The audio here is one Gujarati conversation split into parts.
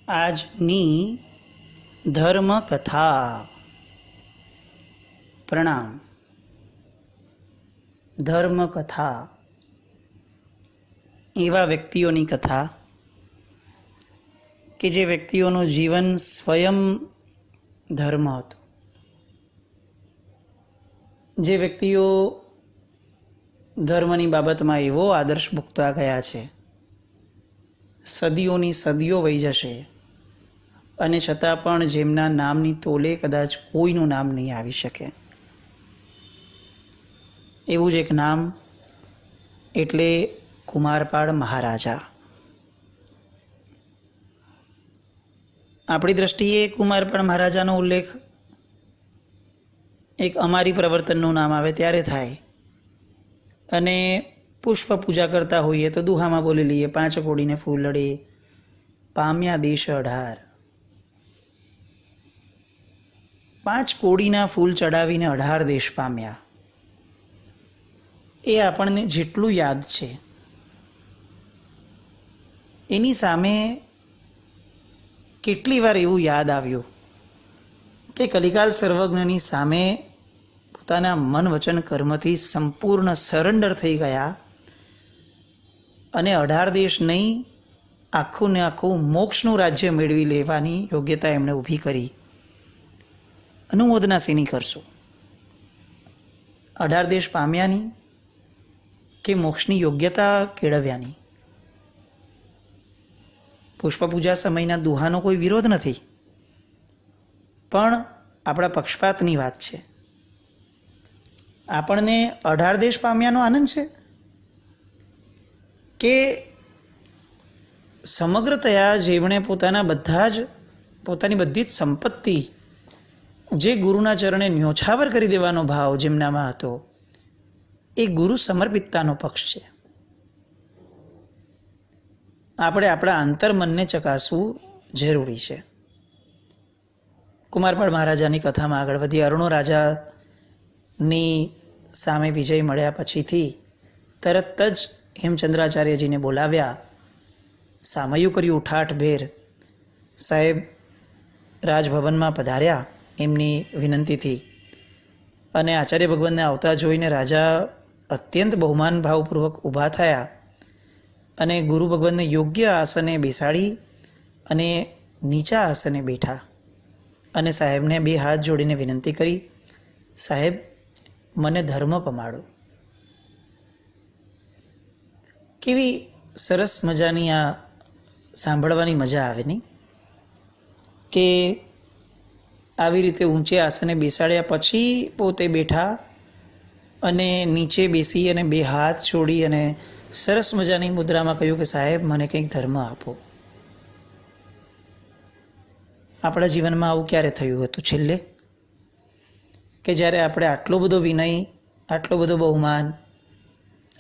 આજની ધર્મકથા. પ્રણામ. ધર્મકથા એવા વ્યક્તિઓની કથા કે જે વ્યક્તિઓનું જીવન સ્વયં ધર્મ હતું. જે વ્યક્તિઓ ધર્મની બાબતમાં એવો આદર્શ ભૂગતા ગયા છે, સદીઓની સદીઓ વહી જશે અને છતાં પણ જેમના નામની તોલે કદાચ કોઈનું નામ નહીં આવી શકે. એવું જ એક નામ એટલે કુમારપાળ મહારાજા. આપણી દ્રષ્ટિએ કુમારપાળ મહારાજાનો ઉલ્લેખ એક અમારી પ્રવર્તનનું નામ આવે ત્યારે થાય અને પુષ્પ પૂજા કરતા હોઈએ તો દુહામાં બોલી લઈએ, 5 કોડીને ફૂલડે પામ્યા દેશ 18. 5 કોડીના ફૂલ ચડાવીને 18 દેશ પામ્યા. એ આપણને જેટલું યાદ છે એની સામે કેટલી વાર એવું યાદ આવ્યું કે કલિકાલ સર્વજ્ઞની સામે પોતાના મન વચન કર્મથી સંપૂર્ણ સરેન્ડર થઈ ગયા અને 18 દેશ નહીં, આખું ને આખું મોક્ષનું રાજ્ય મેળવી લેવાની યોગ્યતા એમણે ઊભી કરી. અનુમોદના શેની કરશો? 18 દેશ પામ્યાની કે મોક્ષની યોગ્યતા કેળવ્યાની? પુષ્પપૂજા સમયના દુહાનો કોઈ વિરોધ નથી, પણ આપણા પક્ષપાતની વાત છે. આપણને 18 દેશ પામ્યાનો આનંદ છે કે સમગ્રતયા જેમણે પોતાની બધી જ સંપત્તિ જે ગુરુના ચરણે ન્યોછાવર કરી દેવાનો ભાવ જેમનામાં હતો, એ ગુરુ સમર્પિતતાનો પક્ષ છે. આપણે આપણા આંતરમનને ચકાસવું જરૂરી છે. કુમારપાળ મહારાજાની કથામાં આગળ વધી. અરુણો રાજાની સામે વિજય મળ્યા પછીથી તરત જ હેમચંદ્રાચાર્યજીને બોલાવ્યા, સામયું કર્યું ઉઠાઠભેર. સાહેબ રાજભવનમાં પધાર્યા એમની વિનંતીથી અને આચાર્ય ભગવાનને આવતા જોઈને રાજા અત્યંત બહુમાન ભાવપૂર્વક ઊભા થયા અને ગુરુ ભગવાનને યોગ્ય આસને બેસાડી અને નીચા આસને બેઠા અને સાહેબને 2 હાથ જોડીને વિનંતી કરી, સાહેબ મને ધર્મ પમાડો. કેવી સરસ મજાની આ સાંભળવાની મજા આવે નહીં કે આવી રીતે ઊંચે આસને બેસાડ્યા પછી પોતે બેઠા અને નીચે બેસી અને 2 હાથ જોડી અને સરસ મજાની મુદ્રામાં કહ્યું કે સાહેબ મને કંઈક ધર્મ આપો. આપણા જીવનમાં આવું ક્યારે થયું હતું છેલ્લે કે જ્યારે આપણે આટલો બધો વિનય, આટલો બધો બહુમાન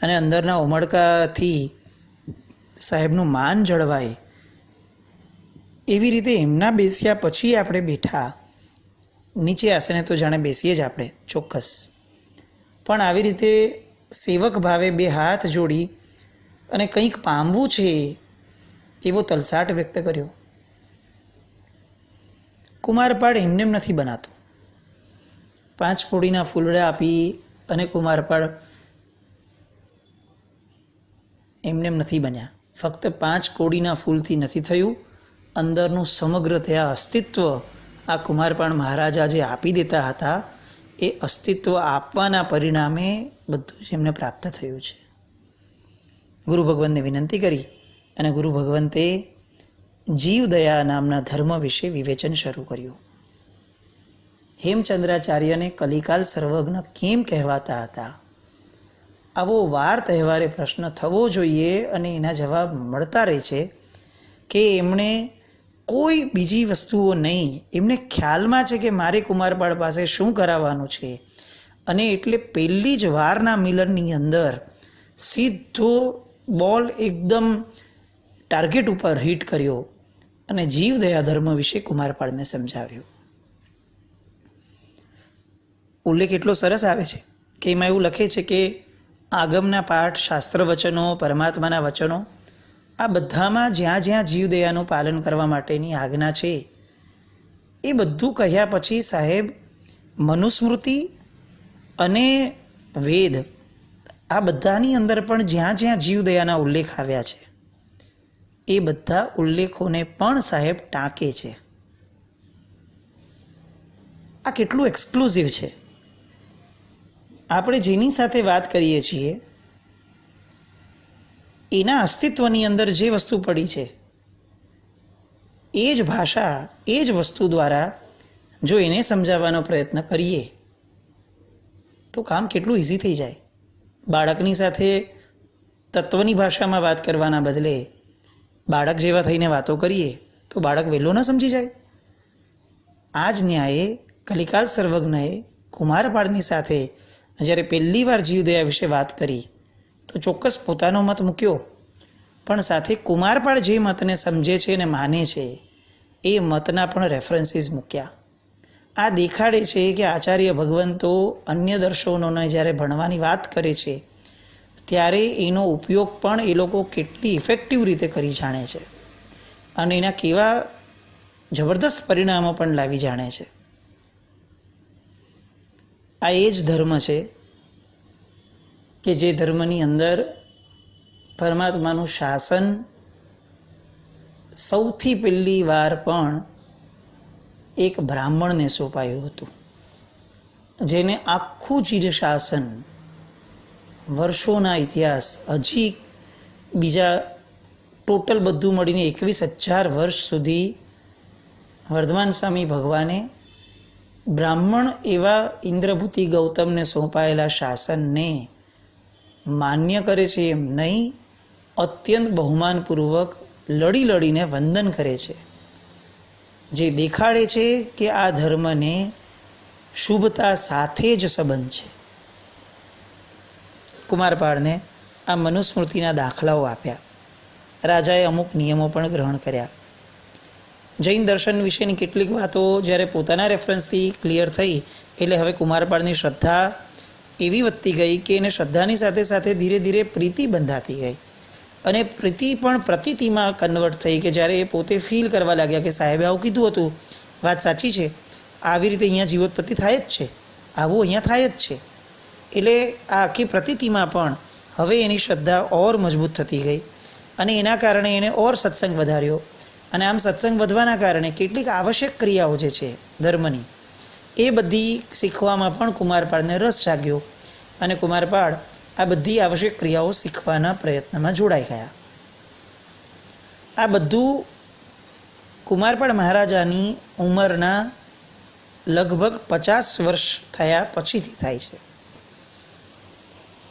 અને અંદરના ઉમળકાથી સાહેબનું માન જળવાય એવી રીતે એમના બેસ્યા પછી આપણે બેઠા. નીચે આસને તો જાણે બેસીએ જ આપણે ચોક્કસ, પણ આવી રીતે સેવક ભાવે 2 હાથ જોડી અને કંઈક પામવું છે એવો તલસાટ વ્યક્ત કર્યો. કુમારપાળ એમનેમ નથી બનાતો. 5 કોડીના ફૂલડા આપી અને કુમારપાળ એમનેમ નથી બન્યા. ફક્ત 5 કોડીના ફૂલથી નથી થયું, અંદરનું સમગ્ર ત્યાં અસ્તિત્વ આ કુમારપાળ મહારાજા જે આપી દેતા હતા એ અસ્તિત્વ આપવાના પરિણામે બધું જ એમને પ્રાપ્ત થયું છે. ગુરુ ભગવંતને વિનંતી કરી અને ગુરુ ભગવંતે જીવદયા નામના ધર્મ વિશે વિવેચન શરૂ કર્યું. હેમચંદ્રાચાર્યને કલિકાલ સર્વજ્ઞ કેમ કહેવાતા હતા, આવો વાર તહેવારે પ્રશ્ન થવો જોઈએ અને એના જવાબ મળતા રહે છે કે એમણે કોઈ બીજી વસ્તુઓ નહીં, એમને ખ્યાલમાં છે કે મારે કુમારપાળ પાસે શું કરાવવાનું છે અને એટલે પહેલી જ વારના મિલનની અંદર સીધો બોલ એકદમ ટાર્ગેટ ઉપર હિટ કર્યો અને જીવદયા ધર્મ વિશે કુમારપાળને સમજાવ્યું. ઉલ્લેખ એટલો સરસ આવે છે કે એમાં એવું લખે છે કે આગમના પાઠ, શાસ્ત્ર વચનો, પરમાત્માના વચનો આ બધામાં જ્યાં જ્યાં જીવદયાનું પાલન કરવા માટેની આજ્ઞા છે એ બધું કહ્યા પછી સાહેબ મનુસ્મૃતિ અને વેદ આ બધાની અંદર પણ જ્યાં જ્યાં જીવદયાના ઉલ્લેખ આવ્યા છે એ બધા ઉલ્લેખોને પણ સાહેબ ટાંકે છે. આ કેટલું એક્સક્લુઝિવ છે. આપણે જેની સાથે વાત કરીએ છીએ એના અસ્તિત્વની અંદર જે વસ્તુ પડી છે એ જ ભાષા એ જ વસ્તુ દ્વારા જો એને સમજાવવાનો પ્રયત્ન કરીએ તો કામ કેટલું ઇઝી થઈ જાય. બાળકની સાથે તત્વની ભાષામાં વાત કરવાના બદલે બાળક જેવા થઈને વાતો કરીએ તો બાળક વહેલો ન સમજી જાય. આ જ ન્યાયે કલિકાલ સર્વજ્ઞએ કુમારપાળની સાથે જ્યારે પહેલી વાર જીવદયા વિશે વાત કરી તો ચોક્કસ પોતાનો મત મૂક્યો, પણ સાથે કુમારપાળ જે મતને સમજે છે અને માને છે એ મતના પણ રેફરન્સીસ મૂક્યા. આ દેખાડે છે કે આચાર્ય ભગવંતો અન્ય દર્શનોને જ્યારે ભણવાની વાત કરે છે ત્યારે એનો ઉપયોગ પણ એ લોકો કેટલી ઇફેક્ટિવ રીતે કરી જાણે છે અને એના કેવા જબરદસ્ત પરિણામો પણ લાવી જાણે છે. આ એ જ ધર્મ છે કે જે ધર્મની અંદર પરમાત્માનું શાસન સૌથી પહેલી વાર પણ એક બ્રાહ્મણને સોંપાયું હતું, જેને આખું જ શાસન વર્ષોના ઇતિહાસ હજી બીજા ટોટલ બધું મળીને 21,000 વર્ષ સુધી વર્ધમાન સ્વામી ભગવાને બ્રાહ્મણ એવા ઇન્દ્રભૂતિ ગૌતમને સોંપાયેલા શાસનને માન્ય કરે છે એમ નહીં, અત્યંત બહુમાનપૂર્વક લડી લડીને વંદન કરે છે, જે દેખાડે છે કે આ ધર્મને શુભતા સાથે જ સંબંધ છે. કુમારપાળને આ મનુસ્મૃતિના દાખલાઓ આપ્યા. રાજાએ અમુક નિયમો પણ ગ્રહણ કર્યા. જૈન દર્શન વિશેની કેટલીક વાતો જ્યારે પોતાના રેફરન્સથી ક્લિયર થઈ એટલે હવે કુમારપાળની શ્રદ્ધા એવી વધતી ગઈ કે એને શ્રદ્ધાની સાથે સાથે ધીરે ધીરે પ્રીતિ બંધાતી ગઈ અને પ્રીતિ પણ પ્રતીતિમાં કન્વર્ટ થઈ કે જ્યારે એ પોતે ફીલ કરવા લાગ્યા કે સાહેબે આવું કીધું હતું, વાત સાચી છે, આવી રીતે અહીંયા જીવોત્પત્તિ થાય જ છે, આવું અહીંયા થાય જ છે. એટલે આ આખી પ્રતીતિમાં પણ હવે એની શ્રદ્ધા ઓર મજબૂત થતી ગઈ અને એના કારણે એને ઓર સત્સંગ વધાર્યો અને આમ સત્સંગ વધવાના કારણે કેટલીક આવશ્યક ક્રિયાઓ જે છે ધર્મની એ બધી શીખવામાં પણ કુમારપાળને રસ જાગ્યો અને કુમારપાળ આ બધી આવશ્યક ક્રિયાઓ શીખવાના પ્રયત્નમાં જોડાઈ ગયા. આ બધું કુમારપાળ મહારાજાની ઉંમરના લગભગ 50 વર્ષ થયા પછીથી થાય છે.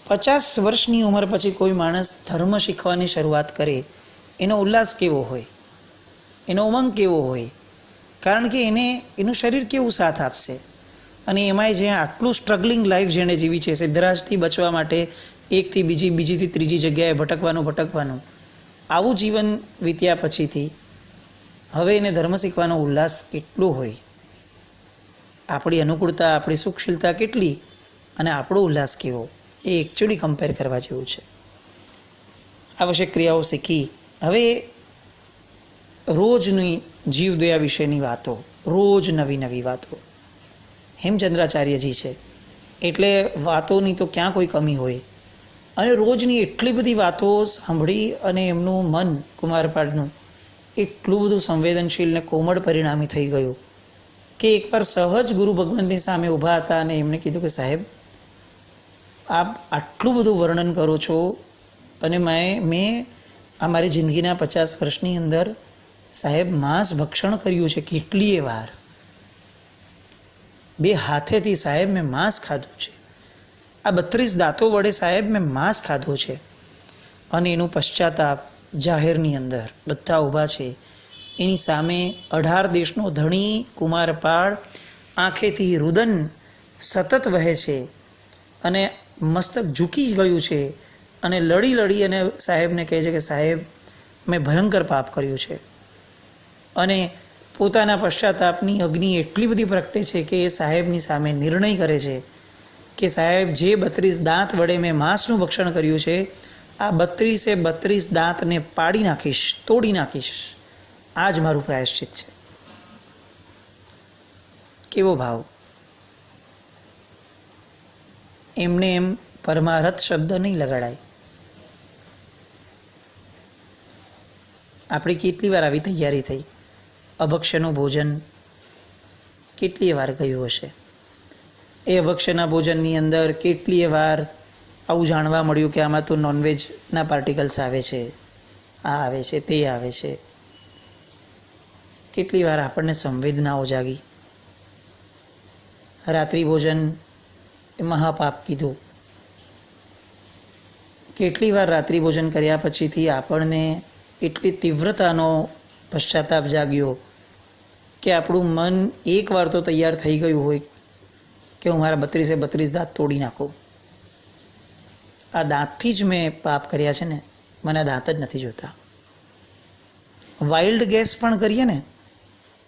50 વર્ષની ઉંમર પછી કોઈ માણસ ધર્મ શીખવાની શરૂઆત કરે એનો ઉલ્લાસ કેવો હોય, એનો ઉમંગ કેવો હોય, કારણ કે એને એનું શરીર કેવું સાથ આપશે અને એમાંય જે આટલું સ્ટ્રગલિંગ લાઈફ જેણે જીવી છે, સિદ્ધરાજથી બચવા માટે એકથી બીજી, બીજીથી ત્રીજી જગ્યાએ ભટકવાનું, આવું જીવન વીત્યા પછીથી હવે એને ધર્મ શીખવાનો ઉલ્લાસ કેટલો હોય, આપણી અનુકૂળતા, આપણી સુખશીલતા કેટલી અને આપણો ઉલ્લાસ કેવો, એ એકચ્યુઅલી કમ્પેર કરવા જેવું છે. આવશ્યક ક્રિયાઓ શીખી હવે રોજની જીવદયા વિશેની વાતો, રોજ નવી નવી વાતો. હેમચંદ્રાચાર્યજી છે એટલે વાતોની તો ક્યાં કોઈ કમી હોય અને રોજની એટલી બધી વાતો સાંભળી અને એમનું મન કુમારપાળનું એટલું બધું સંવેદનશીલ ને કોમળ પરિણામી થઈ ગયું કે એકવાર સહજ ગુરુ ભગવંતની સામે ઊભા હતા અને એમણે કીધું કે સાહેબ આપ આટલું બધું વર્ણન કરો છો અને મેં આ મારી જિંદગીના 50 વર્ષની અંદર સાહેબ માંસ ભક્ષણ કર્યું છે કેટલીય વાર, 2 હાથેથી સાહેબ મેં માંસ ખાધું છે, આ 32 દાંતો વડે સાહેબ મેં માંસ ખાધું છે અને એનું પશ્ચાતાપ જાહેરની અંદર બધા ઊભા છે, એની સામે 18 દેશનો ધણી કુમારપાળ આંખેથી રુદન સતત વહે છે અને મસ્તક ઝૂકી ગયું છે અને લડી અને સાહેબને કહે છે કે સાહેબ મેં ભયંકર પાપ કર્યું છે અને પોતાના પશ્ચાતાપની અગ્નિ એટલી બધી પ્રગટે છે કે એ સાહેબની સામે નિર્ણય કરે છે કે સાહેબ જે 32 દાંત વડે મેં માંસનું ભક્ષણ કર્યું છે આ 32 દાંતને પાડી નાખીશ, તોડી નાખીશ, આ જ મારું પ્રાયશ્ચિત છે. કેવો ભાવ! એમને એમ પરમારથ શબ્દ નહીં લગાડાય. આપણી કેટલી વાર આવી તૈયારી થઈ? અભક્ષ્યનું ભોજન કેટલી વાર ગયું હશે? એ અભક્ષ્યના ભોજનની અંદર કેટલી વાર આવું જાણવા મળ્યું કે આમાં તો નોનવેજના પાર્ટિકલ્સ આવે છે, આ આવે છે, તે આવે છે. કેટલી વાર આપણને સંવેદનાઓ જાગી. રાત્રિ ભોજન એ મહાપાપ કીધું. કેટલી વાર રાત્રિ ભોજન કર્યા પછીથી આપણને એટલી તીવ્રતાનો પશ્ચાતાપ જાગ્યો કે આપણું મન એકવાર તો તૈયાર થઈ ગયું હોય કે હું મારા 32 દાંત તોડી નાખું. આ દાંતથી જ મેં પાપ કર્યા છે ને, મને આ દાંત જ નથી જોતા. વાઇલ્ડ ગેસ પણ કરીએ ને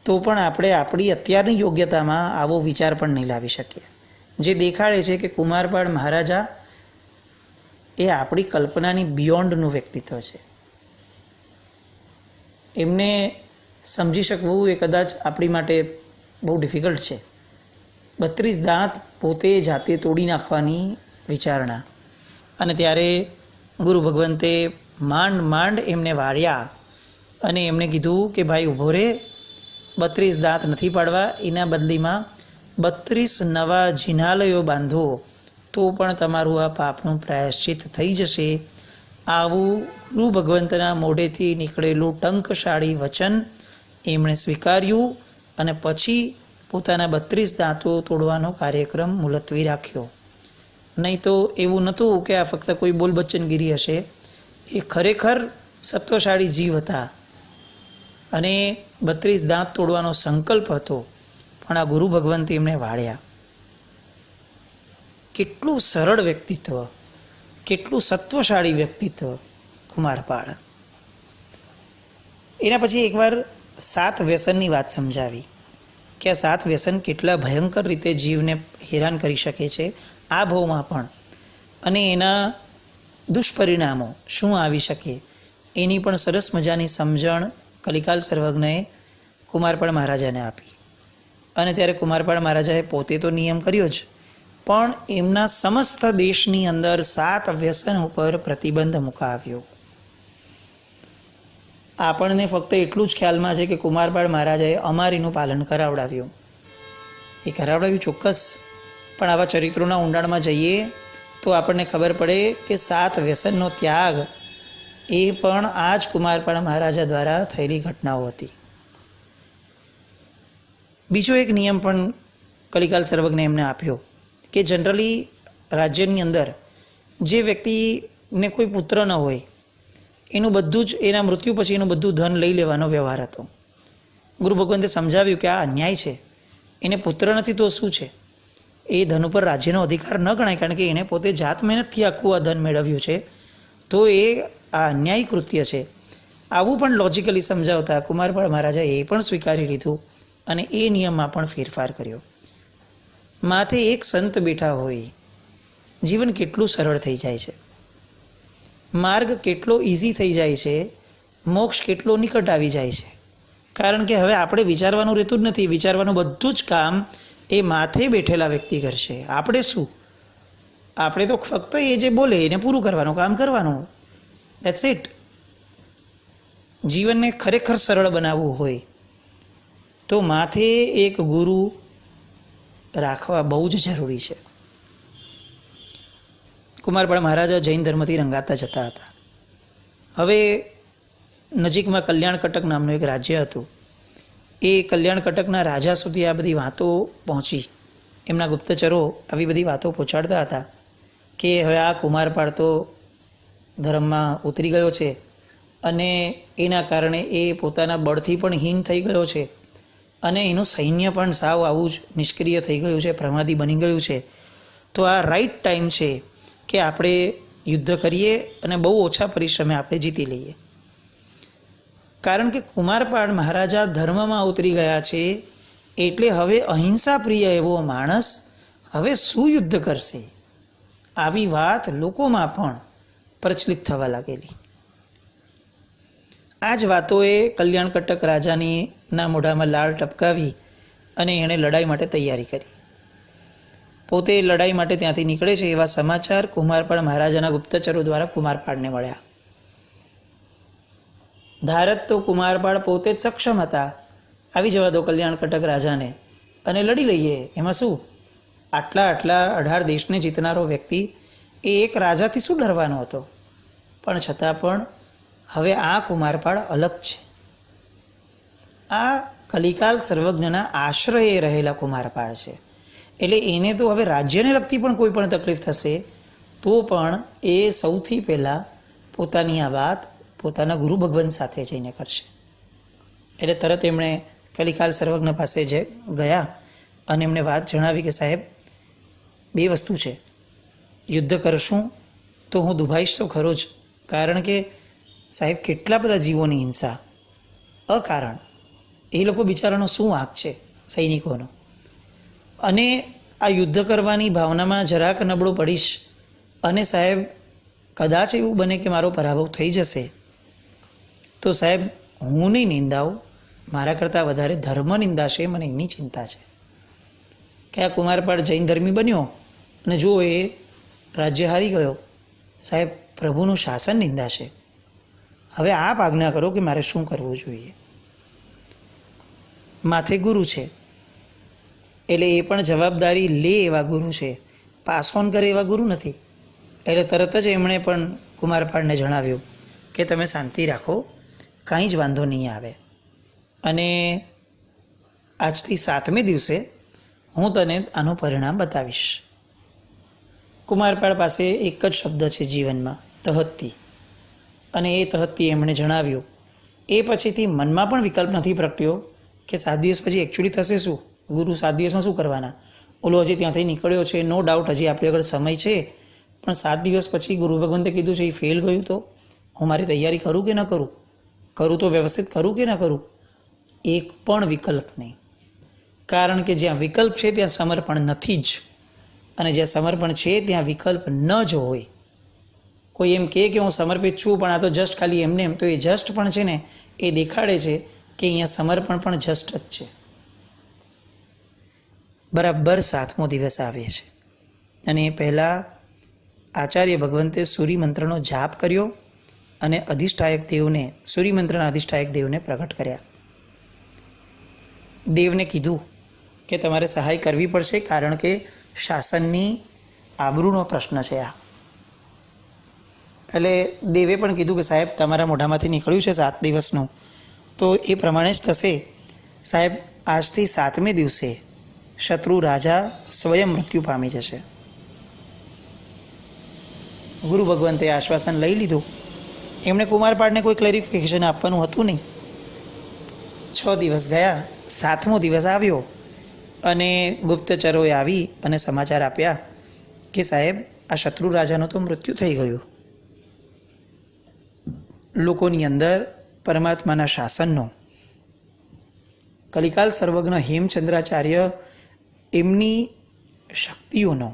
તો પણ આપણે આપણી અત્યારની યોગ્યતામાં આવો વિચાર પણ નહીં લાવી શકીએ. જે દેખાડે છે કે કુમારપાળ મહારાજા એ આપણી કલ્પનાની બિયોન્ડનું વ્યક્તિત્વ છે. એમને સમજી શકવું એ કદાચ આપણી માટે બહુ ડિફિકલ્ટ છે. 32 દાંત પોતે જાતે તોડી નાખવાની વિચારણા. અને ત્યારે ગુરુ ભગવંતે માંડ એમને વાર્યા અને એમને કીધું કે ભાઈ ઊભો રે, 32 દાંત નથી પાડવા, એના બદલીમાં 32 નવા જિનાલયો બાંધો તો પણ તમારું આ પાપનું પ્રાયશ્ચિત થઈ જશે. આવું ગુરુ ભગવંતના મોઢેથી નીકળેલું ટંકશાળી વચન એમણે સ્વીકાર્યું અને પછી પોતાના 32 દાંતો તોડવાનો કાર્યક્રમ મુલતવી રાખ્યો. નહીં તો એવું નહોતું કે આ ફક્ત કોઈ બોલબચ્ચનગીરી હશે. એ ખરેખર સત્વશાળી જીવ હતા અને 32 દાંત તોડવાનો સંકલ્પ હતો, પણ આ ગુરુ ભગવંતે એમને વાળ્યા. કેટલું સરળ વ્યક્તિત્વ, કેટલું સત્વશાળી વ્યક્તિત્વ કુમારપાળ. એના પછી એકવાર 7 વ્યસનની વાત સમજાવી કે આ 7 વ્યસન કેટલા ભયંકર રીતે જીવને હેરાન કરી શકે છે આ ભાવમાં પણ, અને એના દુષ્પરિણામો શું આવી શકે એની પણ સરસ મજાની સમજણ કલિકાલ સર્વજ્ઞએ કુમારપાળ મહારાજાને આપી. અને ત્યારે કુમારપાળ મહારાજાએ પોતે તો નિયમ કર્યો જ, પણ એમના સમસ્ત દેશની અંદર 7 વ્યસન ઉપર પ્રતિબંધ મુકાવ્યો. આપણને ફક્ત એટલું જ ખ્યાલમાં છે કે કુમારપાળ મહારાજાએ અમારીનું પાલન કરાવડાવ્યું. એ કરાવડાવ્યું ચોક્કસ, પણ આવા ચરિત્રોના ઊંડાણમાં જઈએ તો આપણને ખબર પડે કે 7 વ્યસનનો ત્યાગ એ પણ આ જ કુમારપાળ મહારાજા દ્વારા થયેલી ઘટનાઓ હતી. બીજો એક નિયમ પણ કલિકાલ સર્વજ્ઞે એમને આપ્યો કે જનરલી રાજ્યની અંદર જે વ્યક્તિને કોઈ પુત્ર ન હોય એનું બધું જ, એના મૃત્યુ પછી એનું બધું ધન લઈ લેવાનો વ્યવહાર હતો. ગુરુ ભગવંતે સમજાવ્યું કે આ અન્યાય છે. એને પુત્ર નથી તો શું છે, એ ધન ઉપર રાજ્યનો અધિકાર ન ગણાય, કારણ કે એણે પોતે જાત મહેનતથી આખું આ ધન મેળવ્યું છે, તો એ આ અન્યાયી કૃત્ય છે. આવું પણ લોજિકલી સમજાવતા કુમારપાળ મહારાજાએ એ પણ સ્વીકારી લીધું અને એ નિયમમાં પણ ફેરફાર કર્યો. માથે એક સંત બેઠા હોય, જીવન કેટલું સરળ થઈ જાય છે, માર્ગ કેટલો ઇઝી થઈ જાય છે, મોક્ષ કેટલો નિકટ આવી જાય છે. કારણ કે હવે આપણે વિચારવાનું રહેતું જ નથી. વિચારવાનું બધું જ કામ એ માથે બેઠેલા વ્યક્તિ કરશે. આપણે શું? આપણે તો ફક્ત એ જે બોલે એને પૂરું કરવાનું કામ કરવાનું. That's it. જીવનને ખરેખર સરળ બનાવવું હોય તો માથે એક ગુરુ રાખવા બહુ જ જરૂરી છે. કુમારપાળ મહારાજા જૈન ધર્મથી રંગાતા જતા હતા. હવે નજીકમાં કલ્યાણ કટક નામનું એક રાજ્ય હતું. એ કલ્યાણ કટકના રાજા સુધી આ બધી વાતો પહોંચી. એમના ગુપ્તચરો આવી બધી વાતો પહોંચાડતા હતા કે હવે આ કુમારપાળ તો ધર્મમાં ઉતરી ગયો છે અને એના કારણે એ પોતાના બળથી પણ હીન થઈ ગયો છે અને એનું સૈન્ય પણ સાવ આવું જ નિષ્ક્રિય થઈ ગયું છે, પ્રમાદી બની ગયું છે. તો આ રાઈટ ટાઈમ છે કે આપણે યુદ્ધ કરીએ અને બહુ ઓછા પરિશ્રમે આપણે જીતી લઈએ. કારણ કે કુમારપાળ મહારાજા ધર્મમાં ઉતરી ગયા છે, એટલે હવે અહિંસા પ્રિય એવો માણસ હવે શું યુદ્ધ કરશે? આવી વાત લોકોમાં પણ પ્રચલિત થવા લાગેલી. આ જ વાતોએ કલ્યાણકટક રાજાના મોઢામાં લાળ ટપકાવી અને એણે લડાઈ માટે તૈયારી કરી. પોતે લડાઈ માટે ત્યાંથી નીકળે છે એવા સમાચાર કુમારપાળ મહારાજાના ગુપ્તચરો દ્વારા કુમારપાળને મળ્યા. ધારત તો કુમારપાળ પોતે જ સક્ષમ હતા, આવી જવા દો કલ્યાણકટક રાજાને અને લડી લઈએ, એમાં શું? આટલા 18 દેશને જીતનારો વ્યક્તિ એ એક રાજાથી શું ડરવાનો હતો? પણ છતાં પણ હવે આ કુમારપાળ અલગ છે. આ કલિકાલ સર્વજ્ઞના આશ્રયે રહેલા કુમારપાળ છે. એટલે એને તો હવે રાજ્યને લગતી પણ કોઈ પણ તકલીફ થશે તો પણ એ સૌથી પહેલાં પોતાની આ વાત પોતાના ગુરુ ભગવંત સાથે જઈને કરશે. એટલે તરત એમણે કલિકાલ સર્વજ્ઞ પાસે ગયા અને એમણે વાત જણાવી કે સાહેબ, 2 વસ્તુ છે. યુદ્ધ કરશું તો હું દુભાઈશ તો ખરો જ, કારણ કે સાહેબ કેટલા બધા જીવોની હિંસા અકારણ, એ લોકો બિચારાનો શું વાંક છે સૈનિકોનો. અને આ યુદ્ધ કરવાની ભાવનામાં જરાક નબળો પડીશ અને સાહેબ કદાચ એવું બને કે મારો પરાભવ થઈ જશે તો સાહેબ હું નહીં નિંદાવું, મારા કરતાં વધારે ધર્મ નિંદાશે, મને એની ચિંતા છે કે આ કુમારપાળ જૈન ધર્મી બન્યો અને જો એ રાજ્ય હારી ગયો, સાહેબ પ્રભુનું શાસન નિંદાશે. હવે આપ આજ્ઞા કરો કે મારે શું કરવું જોઈએ. માથે ગુરુ છે એટલે એ પણ જવાબદારી લે એવા ગુરુ છે, પાસ ઓન કરે એવા ગુરુ નથી. એટલે તરત જ એમણે પણ કુમારપાળને જણાવ્યું કે તમે શાંતિ રાખો, કાંઈ જ વાંધો નહીં આવે, અને આજથી 7મે દિવસે હું તને આનું પરિણામ બતાવીશ. કુમારપાળ પાસે એક જ શબ્દ છે જીવનમાં, તહત્તી, અને એ તહત્તી એમણે જણાવ્યું. એ પછીથી મનમાં પણ વિકલ્પ નથી પ્રગટ્યો કે 7 દિવસ પછી એકચ્યુઅલી થશે શું, ગુરુ 7 દિવસમાં શું કરવાના, ઓલો હજી ત્યાંથી નીકળ્યો છે, નો ડાઉટ હજી આપણી આગળ સમય છે, પણ 7 દિવસ પછી ગુરુ ભગવંતે કીધું છે એ ફેલ ગયું તો હું મારી તૈયારી કરું કે ન કરું, કરું તો વ્યવસ્થિત કરું કે ન કરું. એક પણ વિકલ્પ નહીં, કારણ કે જ્યાં વિકલ્પ છે ત્યાં સમર્પણ નથી જ, અને જ્યાં સમર્પણ છે ત્યાં વિકલ્પ ન જ હોય. કોઈ એમ કહે કે હું સમર્પિત છું પણ આ તો જસ્ટ ખાલી એમને એમ, તો એ જસ્ટ પણ છે ને એ દેખાડે છે કે અહીંયા સમર્પણ પણ જસ્ટ જ છે. બરાબર 7મો દિવસ આવે છે અને એ પહેલાં આચાર્ય ભગવંતે સૂર્યમંત્રનો જાપ કર્યો અને અધિષ્ઠાયક દેવને, સૂર્યમંત્રના અધિષ્ઠાયક દેવને પ્રગટ કર્યા. દેવને કીધું કે તમારે સહાય કરવી પડશે, કારણ કે શાસનની આબરૂનો પ્રશ્ન છે આ. એટલે દેવે પણ કીધું કે સાહેબ તમારા મોઢામાંથી નીકળ્યું છે 7 દિવસનું, તો એ પ્રમાણે જ થશે. સાહેબ આજથી 7મે દિવસે શત્રુ રાજા સ્વયં મૃત્યુ પામી જશે. ગુરુ ભગવંતે આશ્વાસન લઈ લીધું. એમણે કુમારપાળને કોઈ ક્લેરિફિકેશન આપવાનું હતું નહીં. 6 દિવસ ગયા, 7મો દિવસ આવ્યો અને ગુપ્તચરોએ આવી અને સમાચાર આપ્યા કે સાહેબ આ શત્રુ રાજાનું તો મૃત્યુ થઈ ગયું. લોકોની અંદર પરમાત્માના શાસનનો, કલિકાલ સર્વજ્ઞ હેમચંદ્રાચાર્ય એમની શક્તિઓનો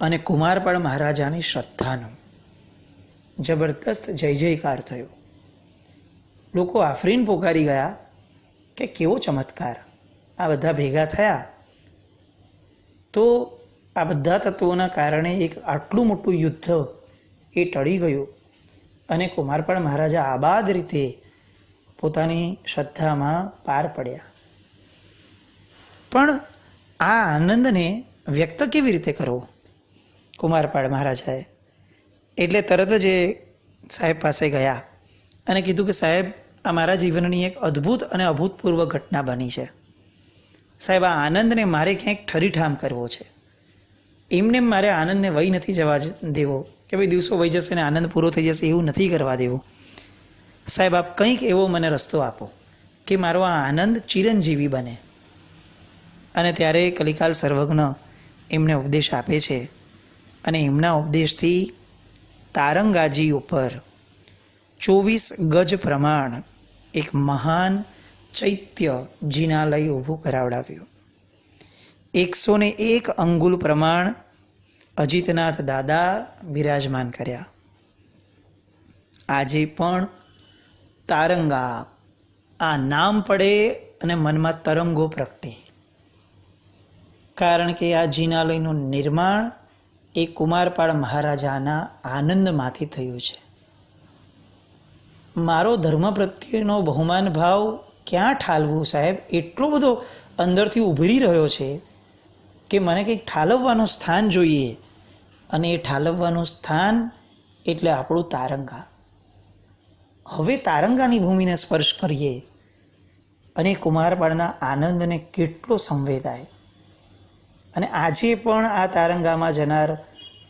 અને કુમારપાળ મહારાજાની શ્રદ્ધાનો જબરદસ્ત જય જયકાર થયો. લોકો આફરીન પોકારી ગયા કે કેવો ચમત્કાર, આ બધા ભેગા થયા તો આ બધા તત્વોના કારણે એક આટલું મોટું યુદ્ધ એ ટળી ગયું અને કુમારપાળ મહારાજા આબાદ રીતે પોતાની શ્રદ્ધામાં પાર પડ્યા. પણ આ આનંદને વ્યક્ત કેવી રીતે કરવો કુમારપાળ મહારાજાએ? એટલે તરત જ એ સાહેબ પાસે ગયા અને કીધું કે સાહેબ આ મારા જીવનની એક અદ્ભુત અને અભૂતપૂર્વ ઘટના બની છે. સાહેબ આ આનંદને મારે ક્યાંક ઠરીઠામ કરવો છે. એમને મારે આનંદને વહી નથી જવા દેવો કે ભાઈ દિવસો વહી જશે ને આનંદ પૂરો થઈ જશે, એવું નથી કરવા દેવું. સાહેબ આપ કંઈક એવો મને રસ્તો આપો કે મારો આ આનંદ ચિરંજીવી બને. અને ત્યારે કલિકાલ સર્વજ્ઞ એમને ઉપદેશ આપે છે અને એમના ઉપદેશથી તારંગાજી ઉપર 24 ગજ પ્રમાણ એક મહાન ચૈત્ય જિનાલય ઊભું કરાવડાવ્યું. 101 અંગુલ પ્રમાણ અજીતનાથ દાદા બિરાજમાન કર્યા. આજે પણ તારંગા આ નામ પડે અને મનમાં તરંગો પ્રગટે. કારણ કે આ જિનાલયનું નિર્માણ એ કુમારપાળ મહારાજાના આનંદમાંથી થયું છે. મારો ધર્મ પ્રત્યેનો બહુમાન ભાવ ક્યાં ઠાલવું સાહેબ, એટલો બધો અંદરથી ઉભરી રહ્યો છે કે મને કંઈક ઠાલવવાનું સ્થાન જોઈએ. અને એ ઠાલવવાનું સ્થાન એટલે આપણું તારંગા. હવે તારંગાની ભૂમિને સ્પર્શ કરીએ અને કુમારપાળના આનંદને કેટલો સંવેદાય. અને આજે પણ આ તારંગામાં જનાર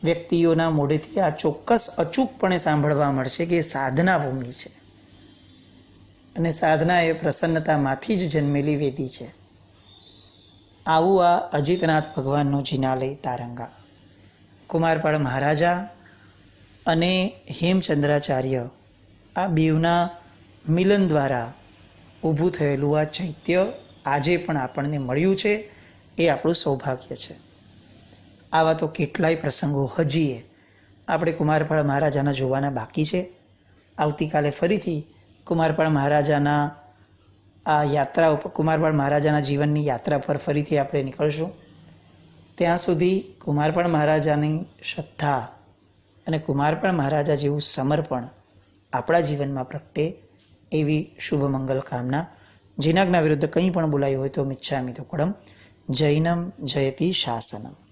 વ્યક્તિઓના મોઢેથી આ ચોક્કસ અચૂકપણે સાંભળવા મળશે કે સાધના ભૂમિ છે અને સાધના એ પ્રસન્નતામાંથી જ જન્મેલી વેદી છે. આવું આ અજીતનાથ ભગવાનનું જિનાલય તારંગા. કુમારપાળ મહારાજા અને હેમચંદ્રાચાર્ય આ બેવના મિલન દ્વારા ઊભું થયેલું આ ચૈત્ય આજે પણ આપણને મળ્યું છે. એ આપણું સૌભાગ્ય છે. આવા તો કેટલાય પ્રસંગો હજીએ આપણે કુમારપાળ મહારાજાના જોવાના બાકી છે. આવતીકાલે ફરીથી કુમારપાળ મહારાજાના આ યાત્રા ઉપર, કુમારપાળ મહારાજાના જીવનની યાત્રા પર ફરીથી આપણે નીકળશું. ત્યાં સુધી કુમારપાળ મહારાજાની શ્રદ્ધા અને કુમારપાળ મહારાજા જેવું સમર્પણ આપણા જીવનમાં પ્રગટે એવી શુભ મંગલ કામના. જીનાજ્ઞા વિરુદ્ધ કંઈ પણ બોલાયું હોય તો મિચ્છામિ દુક્કડમ. જૈનમ જયતિ શાસનમ.